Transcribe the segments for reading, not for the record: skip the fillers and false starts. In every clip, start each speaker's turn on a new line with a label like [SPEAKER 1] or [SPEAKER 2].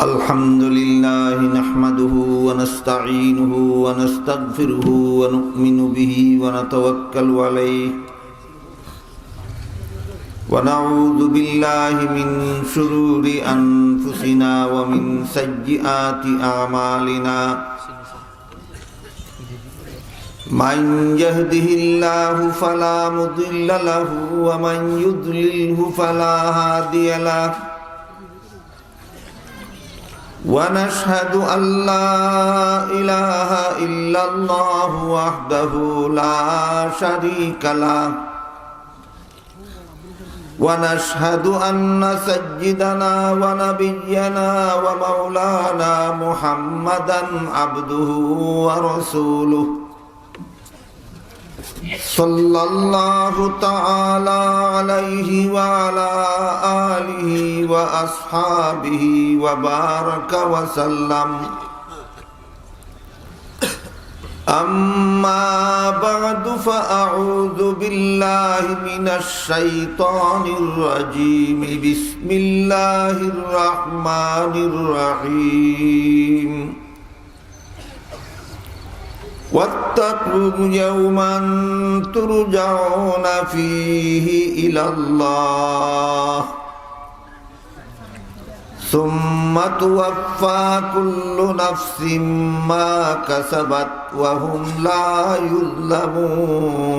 [SPEAKER 1] الحمد لله نحمده ونستعينه ونستغفره ونؤمن به ونتوكل عليه ونعوذ بالله من شرور أنفسنا ومن سيئات أعمالنا من يهده الله فلا مضل له ومن يضلله فلا هادي له ونشهد أن لا إله إلا الله وحده لا شريك له ونشهد أن سيدنا ونبينا ومولانا محمدا عبده ورسوله صلى الله تعالى عليه وعلى آله وأصحابه وبارك وسلم أما بعد فأعوذ بالله من الشيطان الرجيم بسم الله الرحمن الرحيم واتقوا يوما ترجعون فيه إلى الله ثم توفى كل نفس ما كسبت وهم لا يظلمون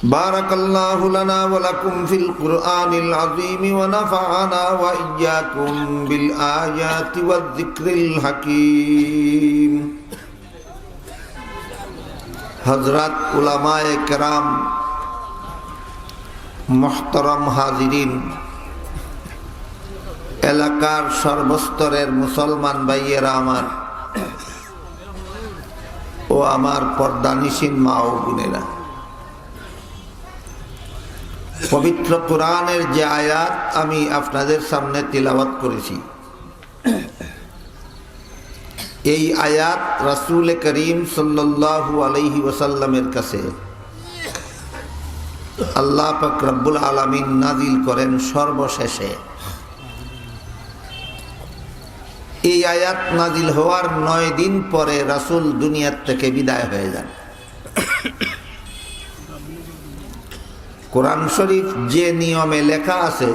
[SPEAKER 1] بارك الله لنا ولكم في القرآن العظيم ونفعنا وإياكم بالآيات والذكر الحكيم حضرات علماء کرام محترم হাজিরিন এলাকার সর্বস্তরের মুসলমান ভাইয়েরা আমার ও আমার পর্দানিশীন মা ও বোনেরা, পবিত্র কোরআনের যে আয়াত আমি আপনাদের সামনে তিলাওয়াত করেছি, এই আয়াত রাসূল করিম সাল্লাল্লাহু আলাইহি ওয়াসাল্লামের কাছে আল্লাহ পাক রব্বুল আলামিন নাজিল করেন সর্বশেষে। এই আয়াত নাজিল হওয়ার 9 দিন পরে রাসূল দুনিয়ার থেকে বিদায় হয়ে যান। কোরআন শরীফ যে নিয়মে লেখা আছে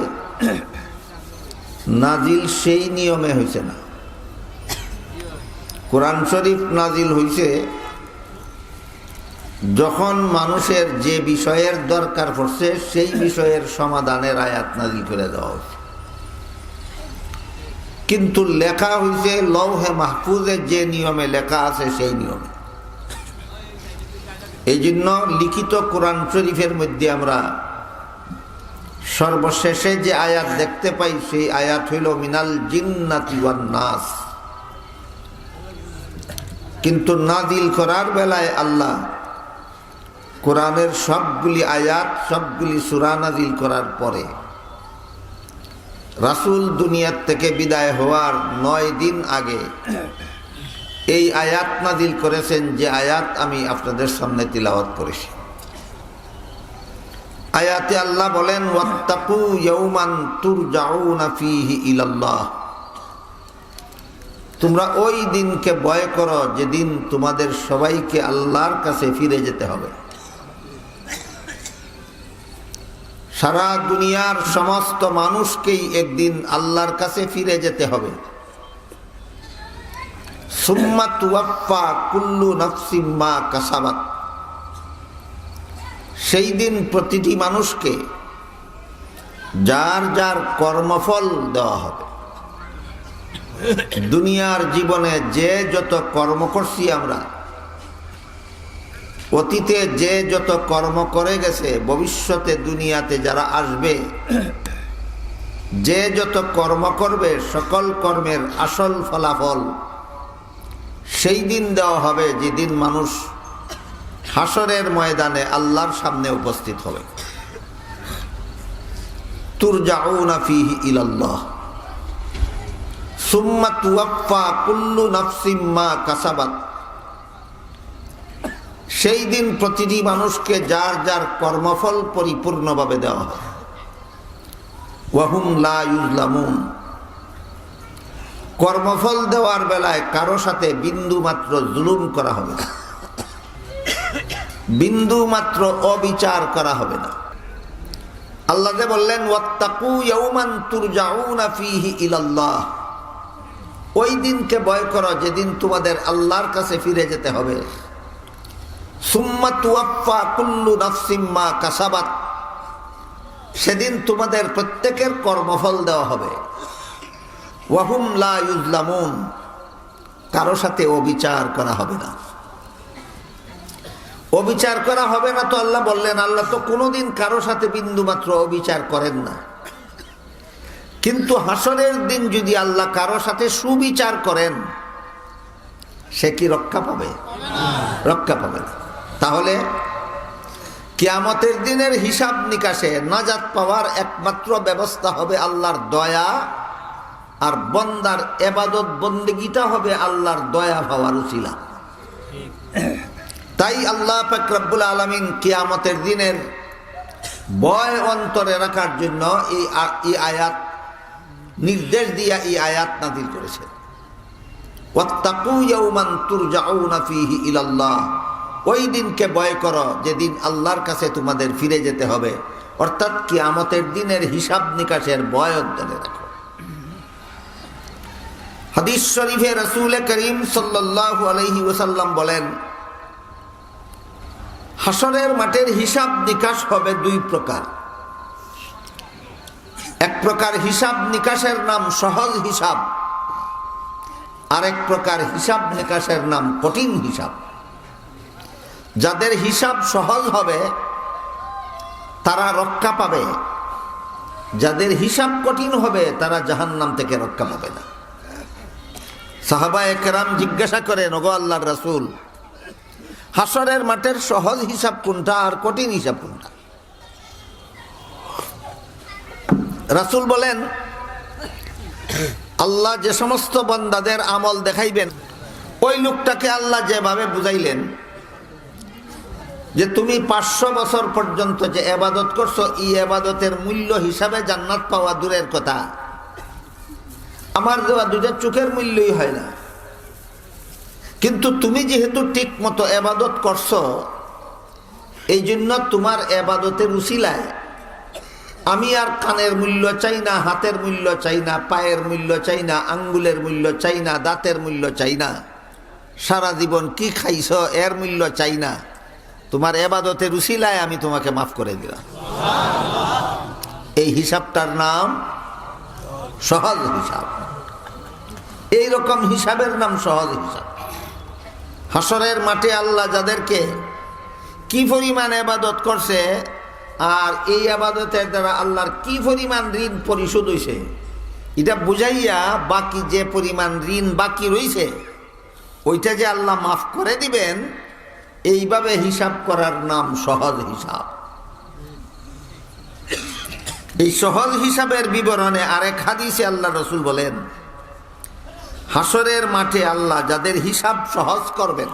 [SPEAKER 1] নাজিল সেই নিয়মে হয়েছে না। কোরআন শরীফ নাজিল হয়েছে যখন মানুষের যে বিষয়ের দরকার পড়ছে সেই বিষয়ের সমাধানের আয়াত নাজিল করে দেওয়া হয়েছে, কিন্তু লেখা হয়েছে লৌহে মাহফুজে যে নিয়মে লেখা আছে সেই নিয়মে। এই জন্য লিখিত কোরআন শরীফের মধ্যে আমরা সর্বশেষে যে আয়াত দেখতে পাই সেই আয়াত হইল মিনাল জিন্নাতি ওয়ান নাস। কিন্তু নাজিল করার বেলায় আল্লাহ কোরআনের সবগুলি আয়াত সবগুলি সূরা নাজিল করার পরে রাসূল দুনিয়ার থেকে বিদায় হওয়ার 9 দিন আগে এই আয়াত নাজিল করেছেন, যে আয়াত আমি আপনাদের সামনে তিলাওয়াত করেছি। আয়াতে আল্লাহ বলেন ওয়াত্তাকু ইয়াওমান তুরজাউনা ফীহি ইলাল্লাহ, তোমরা ওই দিনকে ভয় করো যেদিন তোমাদের সবাইকে আল্লাহর কাছে ফিরে যেতে হবে। সারা দুনিয়ার সমস্ত মানুষকেই একদিন আল্লাহর কাছে ফিরে যেতে হবে। সুম্মা তুওয়াফা কুল্লু নাফসিম মা কাসাবাত, সেই দিন প্রতিটি মানুষকে যার যার কর্মফল দেওয়া হবে। দুনিয়ার জীবনে যে যত কর্ম করছি আমরা, অতীতে যে যত কর্ম করে গেছে, ভবিষ্যতে দুনিয়াতে যারা আসবে যে যত কর্ম করবে, সকল কর্মের আসল ফলাফল সেই দিন দেওয়া হবে, যেদিন মানুষ হাসরের ময়দানে আল্লাহর সামনে উপস্থিত হবে। তুরজাউনা ফীহি ইলাল্লাহ সুম্মা তুওয়াফা কুল্লু নাফসিম মা কাসাবাত, সেই দিন প্রতিটি মানুষকে যার যার কর্মফল পরিপূর্ণভাবে দেওয়া হয়। ওয়া হুম লা ইউজলামুন। কর্মফল দেওয়ার বেলায় কারো সাথে বিন্দু মাত্র জুলুম করা হবে না, বিন্দু মাত্র অবিচার করা হবে না। আল্লাহ যে বললেন ওয়াত্তাকু ইয়াউমান তুরজাউনা ফীহি ইলাল্লাহ, ওই দিনকে ভয় করো যেদিন তোমাদের আল্লাহর কাছে ফিরে যেতে হবে। সুম্মা তুওয়াফফা কুল্লু নাফসিম মা কাসাবাত, সেদিন তোমাদের প্রত্যেকের কর্মফল দেওয়া হবে। ওয়া হুম লা ইউজলামুন, কারো সাথে অবিচার করা হবে না। অবিচার করা হবে না তো আল্লাহ বললেন, আল্লাহ তো কোনোদিন কারো সাথে বিন্দু মাত্র অবিচার করেন না। কিন্তু হাসরের দিন যদি আল্লাহ কারো সাথে সুবিচার করেন, সে কি রক্ষা পাবে? রক্ষা পাবে না। তাহলে কিয়ামতের দিনের হিসাব নিকাশে নাজাত পাওয়ার একমাত্র ব্যবস্থা হবে আল্লাহর দয়া, আর বন্দার ইবাদত বন্দেগীটা হবে আল্লাহর দয়া পাওয়ার উসিলা। তাই আল্লাহ পাক রব্বুল আলামিন কিয়ামতের দিনের ভয় অন্তরে রাখার জন্য এই আয়াত নির্দেশ দিয়া এই আয়াত নাযিল করেছে। ওয়াত্তাকু ইয়াউমান তুরজাউনা ফীহি ইলাল্লাহ, ওই দিনকে ভয় করো যেদিন আল্লাহর কাছে তোমাদের ফিরে যেতে হবে, অর্থাৎ কিয়ামতের দিনের হিসাব নিকাশের ভয় অন্তরে রাখো। হাদিস শরীফে রাসূল করিম সাল্লাল্লাহু আলাইহি ওয়াসাল্লাম বলেন, হাসরের মাঠের হিসাব নিকাশ হবে দুই প্রকার। এক প্রকার হিসাব নিকাশের নাম সহজ হিসাব, আরেক প্রকার হিসাব নিকাশের নাম কঠিন হিসাব। যাদের হিসাব সহজ হবে তারা রক্ষা পাবে, যাদের হিসাব কঠিন হবে তারা জাহান্নাম থেকে রক্ষা পাবে না। সাহাবায়ে কেরাম জিজ্ঞাসা করেন, ওগো আল্লাহর রাসূল, হাসরের মাঠের সহজ হিসাব কোনটা আর কঠিন হিসাব কোনটা? রাসূল বলেন, আল্লাহ যে সমস্ত বান্দাদের আমল দেখাইবেন, ওই লোকটাকে আল্লাহ যেভাবে বুঝাইলেন যে তুমি 500 বছর পর্যন্ত যে ইবাদত করছো, এই ইবাদতের মূল্য হিসাবে জান্নাত পাওয়া দূরের কথা, আমার দেওয়া দুইটা চোখের মূল্যই হয় না। কিন্তু তুমি যেহেতু ঠিক মতো ইবাদত করছো, এই জন্য তোমার ইবাদতের উসিলায় আমি আর কানের মূল্য চাই না, হাতের মূল্য চাই না, পায়ের মূল্য চাই না, আঙ্গুলের মূল্য চাই না, দাঁতের মূল্য চাই না, সারা জীবন কি খাইছো এর মূল্য চাই না, তোমার ইবাদতের উসিলায় আমি তোমাকে মাফ করে দিলাম। এই হিসাবটার নাম সহজ হিসাব। এই রকম হিসাবের নাম সহজ হিসাব। হাসরের মাঠে আল্লাহ যাদেরকে কি পরিমাণ ইবাদত করছে আর এই ইবাদতের দ্বারা আল্লাহর কি পরিমাণ ঋণ পরিশোধ হইছে, এটা বুঝাইয়া বাকি যে পরিমাণ ঋণ বাকি রইছে ওইটা যে আল্লাহ মাফ করে দিবেন, এইভাবে হিসাব করার নাম সহজ হিসাব। এই সহজ হিসাবের বিবরণে আরেক হাদিসে আল্লাহ রাসূল বলেন, হাসরের মাঠে আল্লাহ যাদের হিসাব সহজ করবেন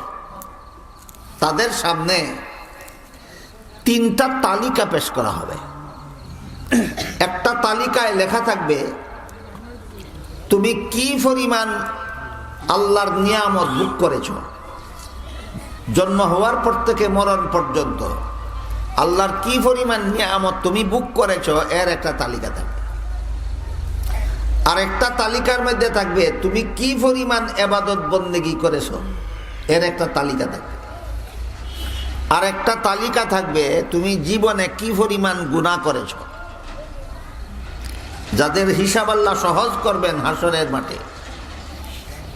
[SPEAKER 1] তাদের সামনে 3টা তালিকা পেশ করা হবে। একটা তালিকায় লেখা থাকবে তুমি কি পরিমাণ আল্লাহর নিয়ামত ভোগ করেছ, জন্ম হওয়ার পর থেকে মরণ পর্যন্ত আল্লাহর কি পরিমাণ নিয়ামত তুমি ভোগ করেছ এর একটা তালিকা থাকবে। আর একটা তালিকার মধ্যে থাকবে তুমি কি পরিমাণ ইবাদত বন্দেগী করেছ এর একটা তালিকা থাকবে। আর একটা তালিকা থাকবে তুমি জীবনে কি পরিমাণ গুনাহ করেছ। যাদের হিসাব আল্লাহ সহজ করবেন হাসরের মাঠে,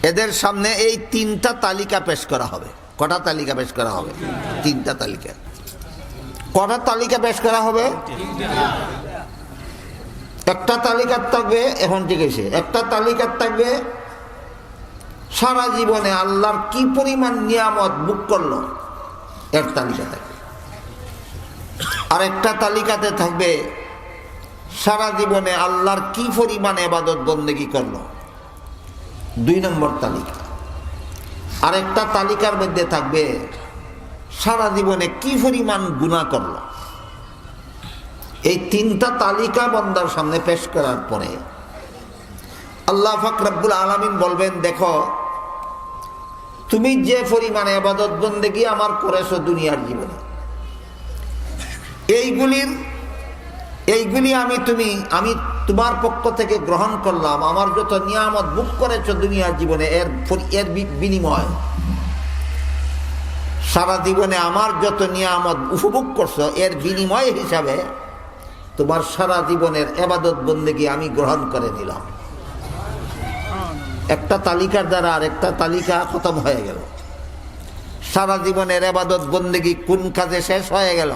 [SPEAKER 1] এদের সামনে এই 3টা তালিকা পেশ করা হবে। কটা তালিকা পেশ করা হবে? 3টা তালিকা। কটা তালিকা পেশ করা হবে? একটা তালিকার থাকবে, এখন ঠিক আছে, একটা তালিকার থাকবে সারা জীবনে আল্লাহর কি পরিমাণ নিয়ামত ভোগ করলো এর তালিকা থাকবে। আর একটা তালিকাতে থাকবে সারা জীবনে আল্লাহর কি পরিমাণ ইবাদত বন্দেগী করলো, 2 নম্বর তালিকা। আর একটা তালিকার মধ্যে থাকবে সারা জীবনে কি পরিমাণ গুনাহ করলো, এই তিনটা তালিকা বান্দার সামনে পেশ করার পরে আল্লাহ পাক রব্বুল আলামিন বলবেন, দেখো তুমি যে পরিমাণে ইবাদত বন্দেগী আমার করেছো দুনিয়ার জীবনে, এইগুলি আমি তোমার পক্ষ থেকে গ্রহণ করলাম। আমার যত নিয়ামত ভোগ করেছো দুনিয়ার জীবনে, এর বিনিময় সারা জীবনে আমার যত নিয়ামত উপভোগ করছো, এর বিনিময় হিসাবে তোমার সারা জীবনের ইবাদত বন্দেগী আমি গ্রহণ করে নিলাম। একটা তালিকার দ্বারা আর একটা তালিকা খতম হয়ে গেল। সারা জীবনের ইবাদত বন্দেগী কোন কাজে শেষ হয়ে গেল?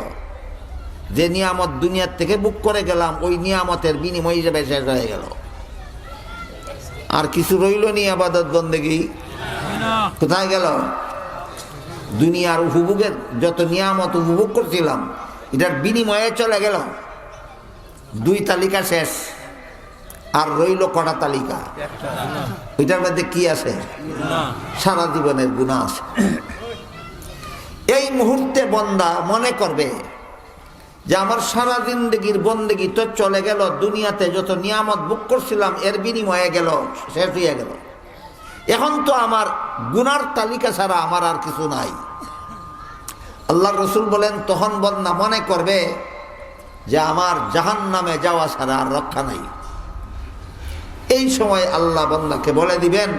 [SPEAKER 1] যে নিয়ামত দুনিয়ার থেকে বুক করে গেলাম, ওই নিয়ামতের বিনিময় হিসেবে শেষ হয়ে গেল। আর কিছু রইল নি ইবাদত বন্দেগী, কোথায় গেল? দুনিয়ার উপভোগের যত নিয়ামত উপভোগ করছিলাম, এটার বিনিময়ে চলে গেল। দুই তালিকা শেষ, আর রইল কটা তালিকা? ওইটার মধ্যে কি আছে? সারা জীবনের গুনাহ আছে। এই মুহূর্তে বান্দা মনে করবে যে আমার সারা জিন্দেগির বন্দেগী তো চলে গেল, দুনিয়াতে যত নিয়ামত ভোগ করছিলাম এর বিনিময়ে গেল, শেষ হয়ে গেল। এখন তো আমার গুনার তালিকা ছাড়া আমার আর কিছু নাই। আল্লাহর রাসূল বলেন, তখন বান্দা মনে করবে যে আমার জাহান্নামে যাওয়া ছাড়া আর রক্ষা নাই। এই সময় আল্লাহ বান্দাকে বলে দিবেন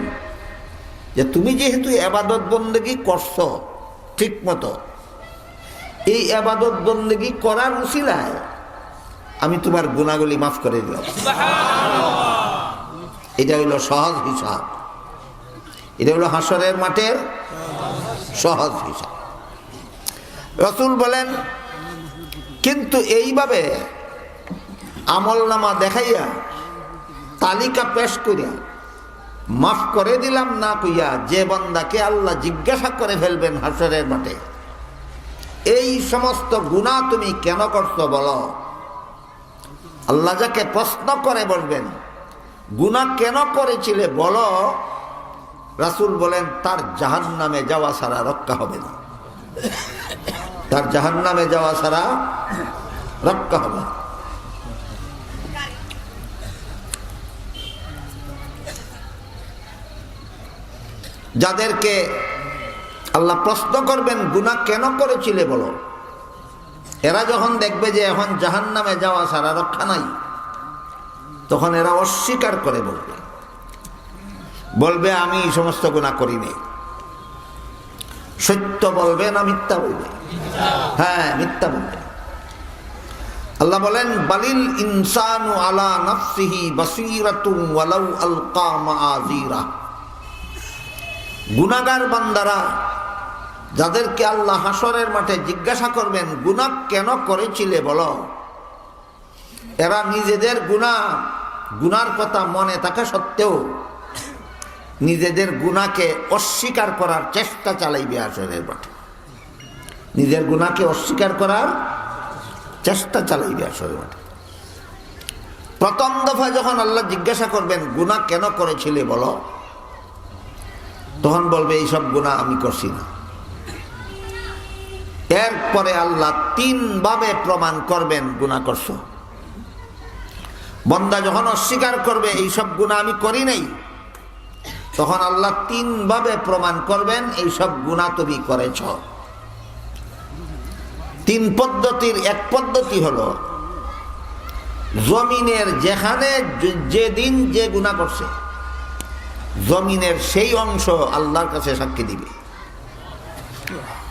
[SPEAKER 1] যে তুমি যেহেতু ইবাদত বন্দেগী করছো ঠিক মতো, এই ইবাদত বন্দেগী করার উসিলায় আমি তোমার গুনাহগুলি মাফ করে দিলাম। এটা হইল সহজ হিসাব, এটা হলো হাসরের মাঠের সহজ হিসাব। রাসূল বলেন, কিন্তু এইভাবে আমলনামা দেখাইয়া তালিকা পেশ করিয়া মাফ করে দিলাম না কইয়া যে বান্দাকে আল্লাহ জিজ্ঞাসা করে ফেলবেন হাসরের মাঠে, এই সমস্ত গুনাহ তুমি কেন করছো বলো। আল্লাহ যাকে প্রশ্ন করে বলবেন গুনাহ কেন করেছিলে বলো, রাসূল বলেন তার জাহান্নামে যাওয়া ছাড়া রক্ষা হবে না। তার জাহান্নামে যাওয়া ছাড়া রক্ষা হবে না। যাদেরকে আল্লাহ প্রশ্ন করবেন গুনাহ কেন করেছিলে বলো, এরা যখন দেখবে যে এখন জাহান্নামে যাওয়া ছাড়া রক্ষা নাই, তখন এরা অস্বীকার করে বলবে আমি এই সমস্ত গুনাহ করিনি। সত্য বলবে না মিথ্যা বলবে? হ্যাঁ, মিথ্যা বলবে। আল্লাহ বলেন, বালিল ইনসানু আলা নাফসিহি বাসীরাতুন ওয়ালাউ আলকা মাআযীরা। গুনাহগার বান্দারা যাদেরকে আল্লাহ হাসরের মাঠে জিজ্ঞাসা করবেন গুনাহ কেন করেছিলে বলো, এরা নিজেদের গুনার কথা মনে থাকা সত্ত্বেও নিজেদের গুনাহকে অস্বীকার করার চেষ্টা চালাইবে হাসরের মাঠে। নিজের গুনাহকে অস্বীকার করার চেষ্টা চালাইবে হাসরের মাঠে। প্রথম দফা যখন আল্লাহ জিজ্ঞাসা করবেন গুনাহ কেন করেছিলে বলো, তখন বলবে এইসব গুনাহ আমি করছি না। এরপরে আল্লাহ তিন ভাবে প্রমাণ করবেন গুনাহ করছো। বান্দা যখন অস্বীকার করবে এইসব গুনাহ আমি করি নাই, তখন আল্লাহ তিন ভাবে প্রমাণ করবেন এইসব গুনাহ তুমি করেছ। তিন পদ্ধতির এক পদ্ধতি হলো জমিনের যেখানে যেদিন যে গুনাহ করছে, জমিনের সেই অংশ আল্লাহর কাছে সাক্ষী দিবে।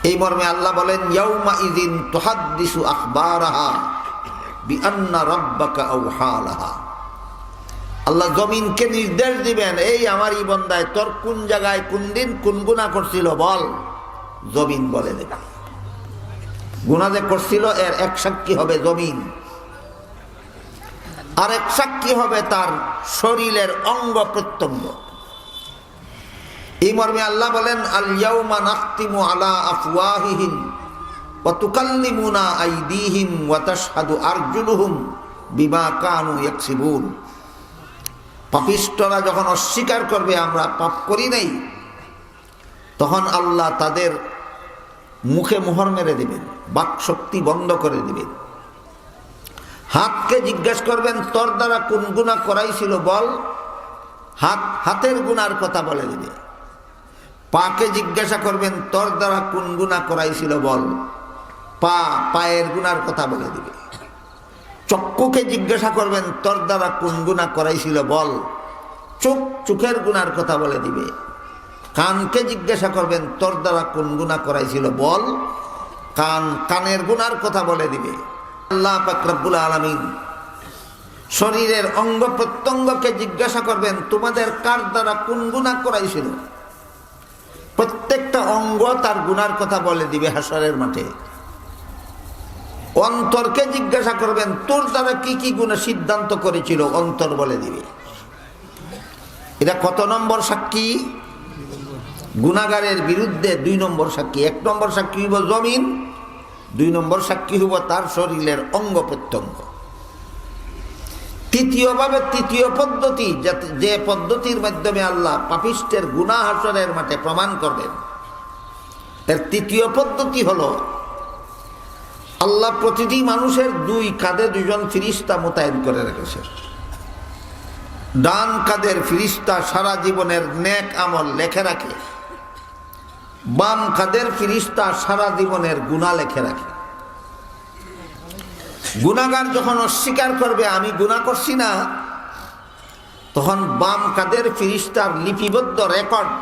[SPEAKER 1] এই মর্মে আল্লাহ বলেন, ইয়াউমা ইযিন তুহাদ্দিসু আখবারাহা বিআন্না রাব্বাকা আওহা লাহা। আল্লাহ জমিনকে নির্দেশ দিবেন, এই আমার এই বান্দায় তোর কোন জায়গায় কোন দিন কোন গুনাহ করছিল বল। জমিন বলে দেবে। গুনাহ যে করছিল এর এক সাক্ষী হবে জমিন, আর এক সাক্ষী হবে তার শরীরের অঙ্গ প্রত্যঙ্গ। এই মর্মে আল্লাহ বলেন, আল ইয়াউমা নাখতিমু আলা আফওয়াহিহিম ওয়া তুকাল্লিমুনা আইদিহিম ওয়া তাশহাদু আরজুলুহুম বিমা কানু ইয়াকসিবুন। পাপিষ্ঠরা যখন অস্বীকার করবে আমরা পাপ করি নাই, তখন আল্লাহ তাদের মুখে মোহর মেরে দেবেন, বাক শক্তি বন্ধ করে দেবেন। হাতকে জিজ্ঞেস করবেন তোর দ্বারা কোন গুনাহ করাইছিল বল, হাতের গুনার কথা বলে দিবে। পাকে জিজ্ঞাসা করবেন তোর দ্বারা কোন গুনাহ করাইছিল বল, পায়ের গুনার কথা বলে দিবে। চক্ষুকে জিজ্ঞাসা করবেন তোর দ্বারা কোন গুনাহ করাইছিল বল, চোখের গুনার কথা বলে দিবে। কানকে জিজ্ঞাসা করবেন তোর দ্বারা কোন গুনাহ করাইছিল বল, কানের গুনার কথা বলে দিবে। আল্লাহ পাক রব্বুল আলামিন শরীরের অঙ্গ প্রত্যঙ্গকে জিজ্ঞাসা করবেন তোমাদের কার দ্বারা কোন গুনাহ করাইছিল, প্রত্যেকটা অঙ্গ তার গুনার কথা বলে দিবে হাসরের মাঠে। অন্তরকে জিজ্ঞাসা করবেন তোর দ্বারা কি কি গুনাহ সিদ্ধান্ত করেছিল, অন্তর বলে দিবে। এটা কত নম্বর সাক্ষী? গুনাহগারের বিরুদ্ধে 2 নম্বর সাক্ষী। 1 নম্বর সাক্ষী হইব জমিন, 2 নম্বর সাক্ষী হইব তার শরীরের অঙ্গ প্রত্যঙ্গ। তৃতীয় পদ্ধতি, যে পদ্ধতির মাধ্যমে আল্লাহ পাপিষ্টের গুনাহ হাসরের মাঠে প্রমাণ করবেন, এর তৃতীয় পদ্ধতি হলো আল্লাহ প্রতিটি মানুষের 2 কাঁধে 2 জন ফিরিস্তা মোতায়েন করে রেখেছে। ডান কাঁধের ফিরিস্তা সারা জীবনের নেক আমল লেখে রাখে, বাম কাঁধের ফিরিস্তা সারা জীবনের গুনাহ লেখে রাখে। গুনাহগার যখন অস্বীকার করবে আমি গুনাহ করছি না, তখন বাম কাঁধের ফিরিস্তার লিপিবদ্ধ রেকর্ড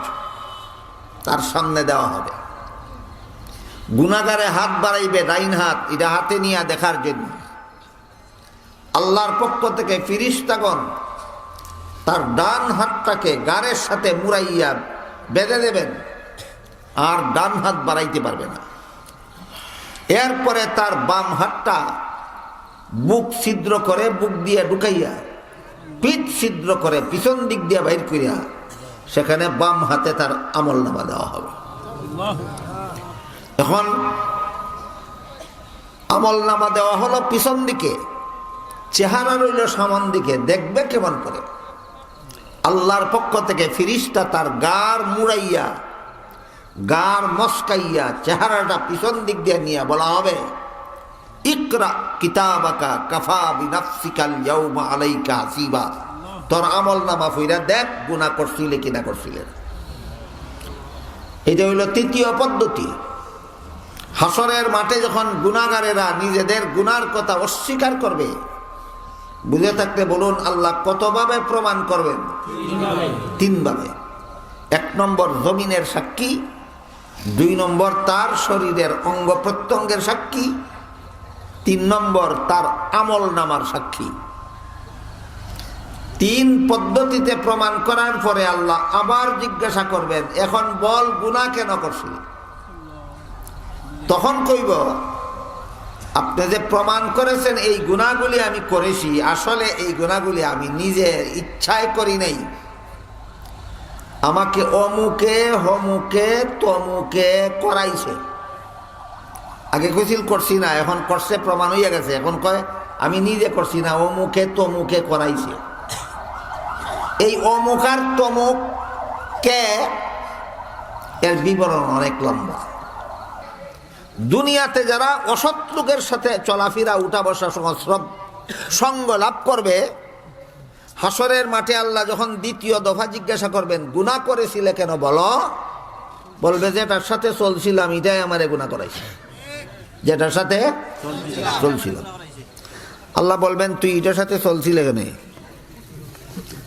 [SPEAKER 1] তার সামনে দেওয়া হবে। গুনাহগারে হাত বাড়াইবে, ডাইন হাত, এটা হাতে নিয়ে দেখার জন্য। আল্লাহর পক্ষ থেকে ফিরিস্তাগণ তার ডান হাতটাকে গারের সাথে মুড়াইয়া বেঁধে দেবেন, আর ডান হাত বাড়াইতে পারবে না। এরপরে তার বাম হাতটা বুক ছিদ্র করে, বুক দিয়ে ঢুকাইয়া, পিঠ ছিদ্র করে পিছন দিক দিয়ে বাইর করিয়া সেখানে বাম হাতে তার আমলনামা দেওয়া হবে। এখন আমলনামা দেওয়া হলো পিছন দিকে, চেহারা রইল সামন দিকে, দেখবে কেমন করে? আল্লাহর পক্ষ থেকে ফিরিস্তা তার গার মুড়াইয়া, গার মস্কাইয়া চেহারাটা পিছন দিক দিয়ে নিয়ে বলা হবে ইকরা কিতাবাকা কাফা বিনাফসিকাল ইয়াউমা আলাইকা হাসিবা, তোর আমলনামা ফিরা দেখ গুনাহ করছিলে কিনা করছিলে না। এটা হইল তৃতীয় পদ্ধতি। হাসরের মাঠে যখন গুনাহগারেরা নিজেদের গুনার কথা অস্বীকার করবে, বুঝে থাকতে বলুন আল্লাহ কতভাবে প্রমাণ করবেন? 3 ভাবে। 1 নম্বর জমিনের সাক্ষী, 2 নম্বর তার শরীরের অঙ্গ প্রত্যঙ্গের সাক্ষী, 3 নম্বর তার আমলনামার সাক্ষী। 3 পদ্ধতিতে প্রমাণ করার পরে আল্লাহ আবার জিজ্ঞাসা করবেন এখন বল গুনাহ কেন করছিস? তখন কইব আপনি যে প্রমাণ করেছেন এই গুনাহগুলি আমি করেছি, আসলে এই গুনাহগুলি আমি নিজের ইচ্ছায় করি নাই, আমাকে অমুকে হমুকে তমুকে করাইছে। আগে কইছিল করছি না, এখন করছে, প্রমাণ হইয়া গেছে। এখন কয় আমি নিজে করছি না, অমুকে তমুকে করাইছে। এই অমুক আর তমুক কে, এর বিবরণ অনেক লম্বা। দুনিয়াতে যারা অসৎ লোকের সাথে চলাফেরা, উঠা বসা, সঙ্গ লাভ করবে, হাসরের মাঠে আল্লাহ যখন 2য় দফা জিজ্ঞাসা করবেন গুনাহ করেছিলে কেন বলো, বলবে যেটার সাথে চলছিলাম এটাই আমারে গুনাহ করাইছে, যেটার সাথে চলছিলাম। আল্লাহ বলবেন তুই এটার সাথে চলছিলে কেন,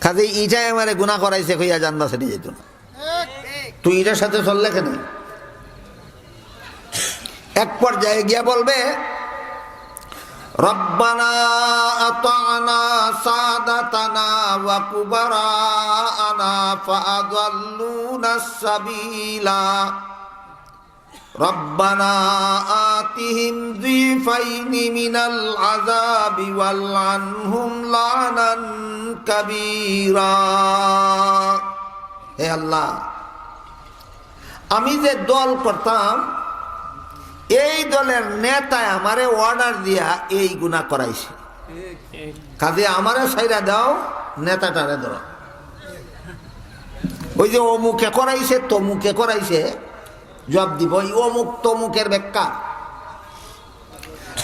[SPEAKER 1] কাজে এটাই আমারে গুনাহ করাইছে, কইয়া জানবা সেটি যেত না, তুই এটার সাথে চললে কেন। এক পর্যায়ে গিয়া বলবে রব্বানা আতানা সাদাতানা ওয়া কুবারানা ফাআযাল্লুনাস সাবিলা রব্বানা আতিহিম যিফাইনি মিনাল আযাবি ওয়ালআনহুম লানান কাবীরা। হে আল্লাহ, আমি যে দল করতাম এই দলের নেতায় আমারে অর্ডার দিয়া এই গুনাহ করাইছে, কাজে আমারে ছাইরা দাও, নেতাটারে ধরো। ওই যে অমুকে করাইছে তমুকে করাইছে, জবাব দিব এই অমুক তমুকের ব্যাখ্যা।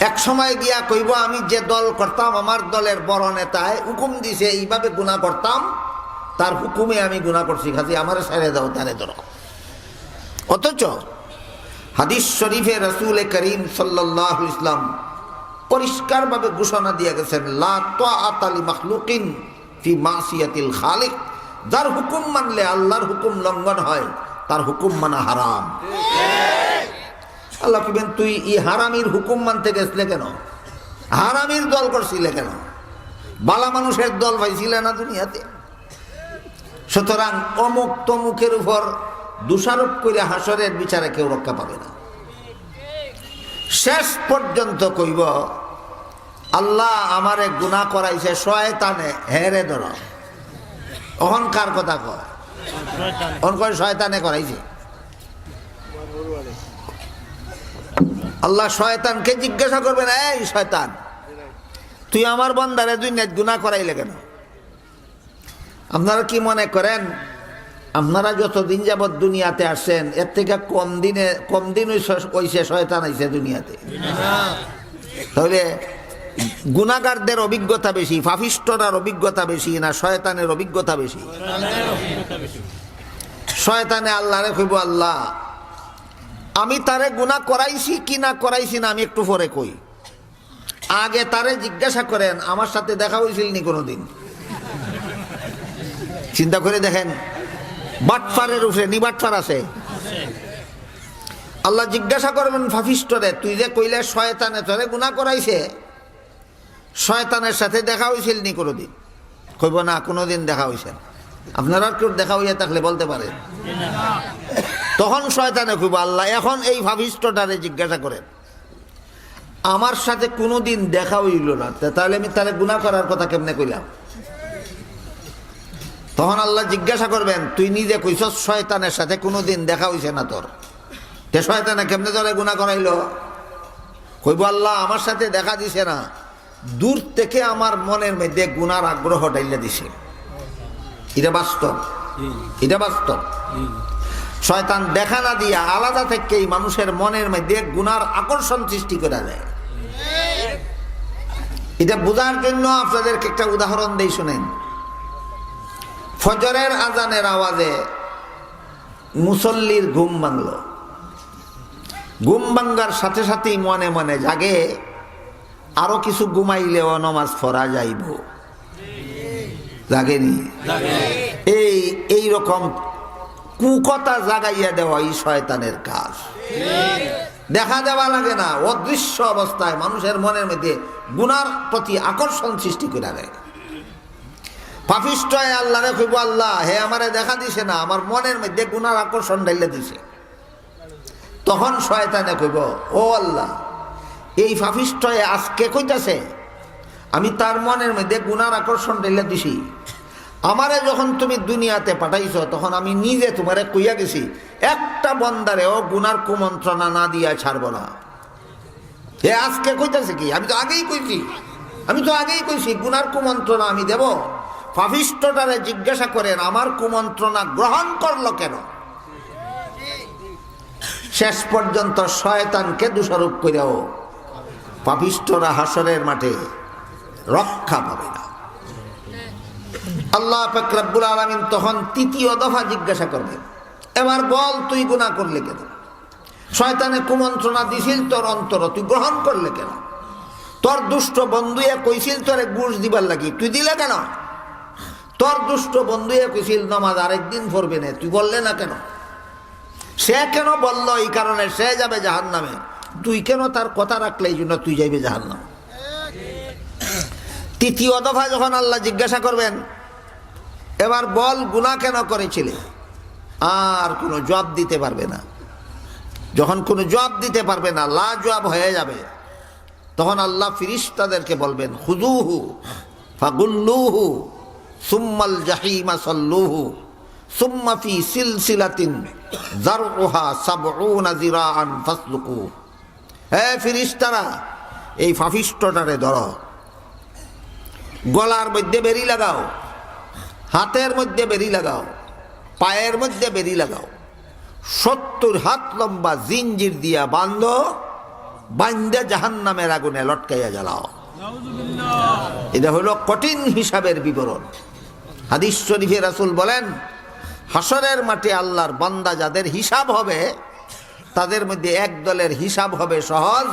[SPEAKER 1] এক সময় গিয়া কইব আমি যে দল করতাম আমার দলের বড় নেতায় হুকুম দিছে এইভাবে গুনাহ করতাম, তার হুকুমে আমি গুনাহ করছি, খালি আমার ছেড়ে দাও, তারে ধরো। অথচ হাদিস শরীফে রাসূল করিম সাল্লাল্লাহু আলাইহি ওয়াসাল্লাম পরিষ্কারভাবে ঘোষণা দিয়ে গেছেন, লা তাআতা লি মাখলুকিন ফি মাসিয়াতিল খালিক। যার হুকুম মানলে আল্লাহর হুকুম লঙ্ঘন হয়, তার হুকুম মানা হারাম। আল্লাহ কিবেন তুই এই হারামির হুকুম মানতে গেছিলে কেন? হারামির দল করছিলে কেন? বালা মানুষের দল পাইছিলে না দুনিয়াতে? সুতরাং অমুক তমুকের উপর দোষারোপ করে হাসরের বিচারে কেউ রক্ষা পাবে না। শেষ পর্যন্ত কইব আল্লাহ আমারে গুনাহ করাইছে শয়তানে, হেরে ধর। অহংকার কথা কয়, অহংকার শয়তানে করাইছে। আল্লাহ শয়তানকে জিজ্ঞাসা করবেন, এই শয়তান তুই আমার বান্দারে দুনিয়াত গুনাহ করাইলে কেন? আপনারা কি মনে করেন আপনারা যতদিন যাবৎ দুনিয়াতে আসছেন এর থেকে কম দিন হইছে শয়তান আইছে দুনিয়াতে? তাহলে গুনাহগারদের অভিজ্ঞতা বেশি, পাপিষ্ঠরার অভিজ্ঞতা বেশি না শয়তানের অভিজ্ঞতা বেশি? শয়তানে আল্লাহরে কইব, আল্লাহ আমি তারে গুনাহ করাইছি কি না করাইছি না আমি একটু পরে কই, আগে তারে জিজ্ঞাসা করেন আমার সাথে দেখা হয়েছিল নি কোনোদিন? চিন্তা করে দেখেন, বাটফারের উপরে নিবাটফার আছে। আল্লাহ জিজ্ঞাসা করবেন পাপিষ্ঠরে, তুই যে কইলে শয়তানে তোরে গুনাহ করাইছে, শয়তানের সাথে দেখা হয়েছিল নি কোনোদিন? কইব না, কোনোদিন দেখা হয়েছে। আপনারা কেউ দেখা হইয়া থাকলে বলতে পারেন। তখন শয়তানে কইব, আল্লাহ এখন এই পাপিষ্ঠটারে জিজ্ঞাসা করেন আমার সাথে কোনোদিন দেখা হইল না, তাহলে আমি তারে গুনাহ করার কথা কেমনে কইলাম? তখন আল্লাহ জিজ্ঞাসা করবেন, তুই নিজে কইছস শয়তানের সাথে কোনোদিন দেখা হইছে না তোর, তে শয়তানে কেমনে তোরে গুনাহ করাইলো? কইব আল্লাহ আমার সাথে দেখা দিছে না, দূর থেকে আমার মনের মধ্যে গুনার আগ্রহ ডাইলা দিছে। এটা বাস্তব, এটা বাস্তব। শয়তান দেখা না দিয়া আলাদা থেকেই মানুষের মনের মধ্যে গুনার আকর্ষণ সৃষ্টি করে দেয়। এটা বোঝার জন্য আপনাদেরকে একটা উদাহরণ দেই, শুনেন। ফজরের আজানের আওয়াজে মুসল্লির ঘুম ভাঙল। ঘুম ভাঙ্গার সাথে সাথেই মনে মনে জাগে আরো কিছু ঘুমাইলেও নামাজ পড়া যাইব, লাগেনি? এই রকম কুকথা জাগাইয়া দেওয়া এই শয়তানের কাজ। দেখা দেওয়া লাগে না, অদৃশ্য অবস্থায় মানুষের মনের মধ্যে গুনার প্রতি আকর্ষণ সৃষ্টি করে দেয়। পাপিষ্ঠ আল্লাহরে কইব, আল্লাহ হে আমারে দেখা দিছে না, আমার মনের মধ্যে গুনার আকর্ষণ ঢাইলে দিছে। তখন শয়তানে কইব, ও আল্লাহ এই পাপিষ্ঠ আজকে কইতাছে আমি তার মনের মধ্যে গুনার আকর্ষণ ঢাইলে দিছি, আমারে যখন তুমি দুনিয়াতে পাঠাইছ তখন আমি নিজে তোমারে কইয়া গেছি একটা বন্দারেও গুনার কুমন্ত্রণা না দিয়া ছাড়ব না। এ আজকে কইতাছে কি? আমি তো আগেই কইছি গুনার কুমন্ত্রণা আমি দেব। পাপিষ্ঠটারে জিজ্ঞাসা করেন আমার কুমন্ত্রণা গ্রহণ করলো কেন? শেষ পর্যন্ত শয়তানকে দোষারোপ করেও পাপিষ্ঠরা হাসরের মাঠে রক্ষা পাবে না। আল্লাহ পাক রব্বুল আলামিন তখন তৃতীয় দফা জিজ্ঞাসা করবেন, এবার বল তুই গুনাহ করলে কেন? শয়তানে কুমন্ত্রণা দিছিল তোর অন্তর, তুই গ্রহণ করলে কেন? তোর দুষ্ট বন্ধুয়ে কইছিল তোরে ঘুষ দিবার লাগি, তুই দিলে কেন? তোর দুষ্ট বন্ধুয়ে কইছিল নামাজ আরেকদিন পড়বে না, তুই বললে না কেন? সে কেন বলল? এই কারণে সে যাবে জাহান্নামে, তুই কেন তার কথা রাখলে এই জন্য তুই যাইবে জাহান্নাম। তৃতীয় দফা যখন আল্লাহ জিজ্ঞাসা করবেন, এবার বল গুনাহ কেন করেছিলে, আর কোনো জবাব দিতে পারবে না। যখন কোনো জবাব দিতে পারবে না, লা জবাব হয়ে যাবে, তখন আল্লাহ ফিরিস্তাদেরকে বলবেন, খুযুহু ফাগুল্লুহু সুম্মাল জাহিমা সাল্লুহু সুম্মা ফি সিলসিলাতিন যারউহা সাবউনা যিরাআন ফাসলুকু। হে ফিরিস্তারা, এই পাপিষ্ঠটারে ধরো, গলার মধ্যে বেরি লাগাও, হাতের মধ্যে বেরি লাগাও, পায়ের মধ্যে বেরি লাগাও, 70 হাত লম্বা জিঞ্জির দিয়া বাঁধো, বাইন্দা জাহান্নামের আগুনে লটকাইয়া জ্বালাও। এটা হলো কঠিন হিসাবের বিবরণ। হাদিস শরীফে রাসূল বলেন, হাসরের মাঠে আল্লাহর বান্দা যাদের হিসাব হবে, তাদের মধ্যে এক দলের হিসাব হবে সহজ,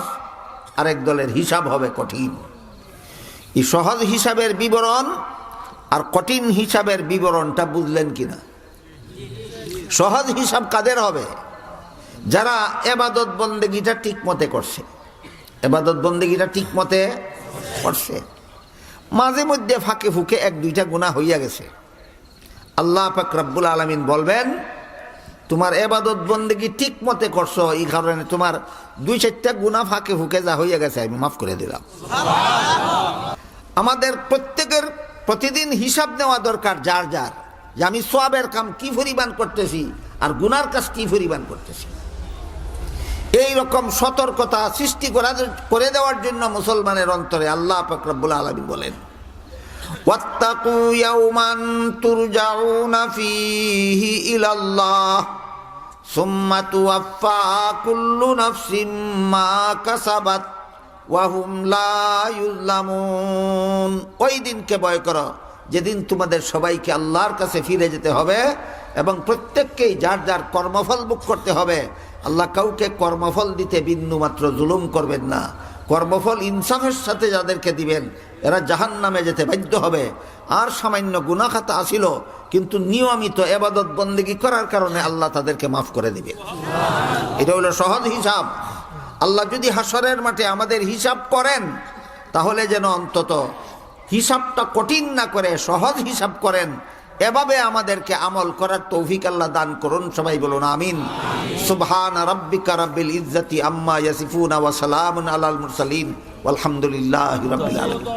[SPEAKER 1] আরেক দলের হিসাব হবে কঠিন। এই সহজ হিসাবের বিবরণ আর কঠিন হিসাবের বিবরণটা বুঝলেন কিনা? সহজ হিসাব কাদের হবে? যারা এবাদত বন্দেগীটা ঠিক মতে করছে, এবাদত বন্দেগীটা ঠিক মতে করছে, মাঝে মধ্যে ফাঁকে ফুঁকে এক দুইটা গুনাহ হইয়া গেছে, আল্লাহ পাক রব্বুল আলামিন বলবেন, তোমার এবাদত বন্দেগী ঠিক মতে করছো, এই কারণে তোমার 2-4টা গুনাহ ফাঁকে ফুঁকে যা হইয়া গেছে আমি মাফ করে দিলাম। আমাদের প্রত্যেকের প্রতিদিন হিসাব নেওয়া দরকার যার যার, যে আমি সওয়াবের কাম কি পরিমাণ করতেছি আর গুনার কাজ কি পরিমাণ করতেছি। এই রকম সতর্কতা সৃষ্টি করে দেওয়ার জন্য মুসলমানের অন্তরে আল্লাহ পাক রব্বুল আলামিন বলেন, ওয়াত্তাকু ইয়াওমান তুরজাউনা ফীহি ইলাল্লাহ সুম্মা তুওয়াফফা কুল্লু নাফসিম মা কাসাবাত ওয়া হুম লা ইউযলামুন। ওই দিনকে ভয় করো যেদিন তোমাদের সবাইকে আল্লাহর কাছে ফিরে যেতে হবে এবং প্রত্যেককেই যার যার কর্মফল ভোগ করতে হবে। আল্লাহ কাউকে কর্মফল দিতে বিন্দুমাত্র জুলুম করবেন না। কর্মফল ইনসাফের সাথে যাদেরকে দিবেন এরা জাহান্নামে যেতে বাধ্য হবে। আর সামান্য গুনাহ খাতা আসিল, কিন্তু নিয়মিত ইবাদত বন্দেগী করার কারণে আল্লাহ তাদেরকে মাফ করে দিবেন। এটা হলো সহজ হিসাব। আল্লাহ যদি হাসরের মাঠে আমাদের হিসাব করেন, তাহলে যেন অন্তত হিসাবটা কঠিন না করে সহজ হিসাব করেন। এভাবে আমাদেরকে আমল করার তৌফিক আল্লাহ দান করুন। সবাই বলুন আমিন। সুবহান রাব্বিকা রাব্বিল ইজ্জাতি আম্মা ইয়াসিফুন ওয়া সালামুন আলাল মুরসালিন ওয়ালহামদুলিল্লাহি রাব্বিল আলামিন।